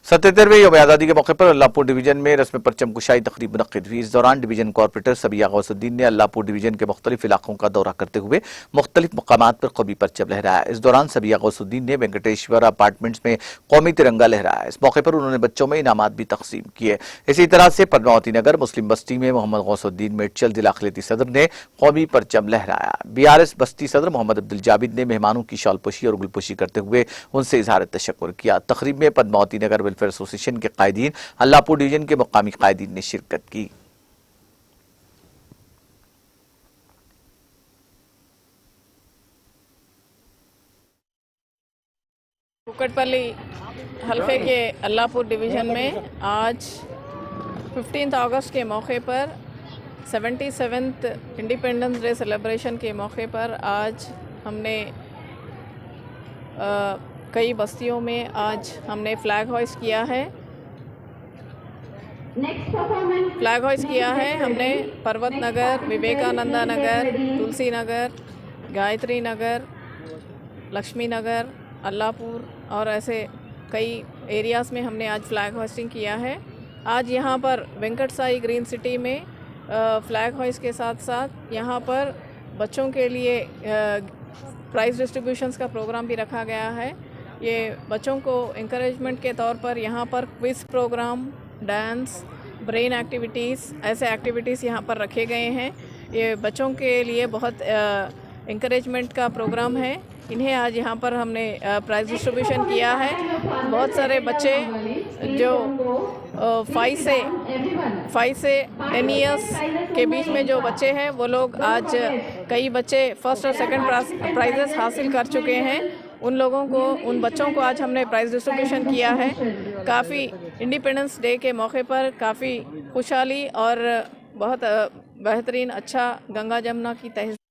77वें यौम आज़ादी के मौके पर अल्लाहपुर डिवीजन में रस्म परचम कुशाई तकरीब मुनक्किद हुई। इस दौरान डिवीजन कॉर्पोरेटर सबिया गौसुद्दीन ने अल्लाहपुर डिवीजन के मुख्तलिफ इलाकों का दौरा करते हुए मुख्तलिफ मकामात पर कौमी परचम लहराया। इस दौरान सबिया गौसुद्दीन ने वेंकटेश्वर अपार्टमेंट्स में कौमी तिरंगा लहराया। इस मौके पर उन्होंने बच्चों में इनामात भी तकसीम किए। इसी तरह से पद्मावती नगर मुस्लिम बस्ती में मोहम्मद गौसुद्दीन मेडचल जिला अखिलती सदर ने कौमी परचम लहराया। BRS बस्ती सदर मोहम्मद अब्दुल जाबिद ने मेहमानों की शॉलपोशी और गुलपोशी करते हुए उनसे इजहार तशक्कुर किया। तकरीब में पद्मावती नगर वेलफेयर एसोसिएशन के कायदीन, अल्लाहपुर डिवीजन के मुकामी कायदीन ने शिरकत की। कुकटपल्ली हल्के के अल्लाहपुर डिवीज़न में आज 15 अगस्त के मौके पर 77th इंडिपेंडेंस डे सेलिब्रेशन के मौके पर आज हमने कई बस्तियों में आज हमने फ्लैग होइस्ट किया है। फ्लैग होइस्ट किया है हमने पर्वत नगर, विवेकानंदा नगर, तुलसी नगर, गायत्री नगर, लक्ष्मी नगर, अल्लाहपुर और ऐसे कई एरियाज़ में हमने आज फ्लैग होइस्टिंग किया है। आज यहाँ पर वेंकट साई ग्रीन सिटी में फ्लैग होइस्ट के साथ साथ यहाँ पर बच्चों के लिए प्राइज़ डिस्ट्रीब्यूशंस का प्रोग्राम भी रखा गया है। ये बच्चों को इंकरेजमेंट के तौर पर यहाँ पर quiz programme, dance, brain activities, ऐसे एक्टिविटीज़ यहाँ पर रखे गए हैं। ये बच्चों के लिए बहुत इंकरेजमेंट का प्रोग्राम है। इन्हें आज यहाँ पर हमने प्राइज़ डिस्ट्रीब्यूशन किया है। बहुत सारे बच्चे जो 5 से 10 इयर्स के बीच में जो बच्चे हैं वो लोग आज कई बच्चे फर्स्ट और सेकंड प्राइजेस हासिल कर चुके हैं। उन लोगों को, उन बच्चों को आज हमने प्राइज़ डिस्ट्रीब्यूशन किया है। काफ़ी इंडिपेंडेंस डे के मौके पर काफ़ी खुशहाली और बहुत बेहतरीन अच्छा गंगा जमुना की तहज़ीब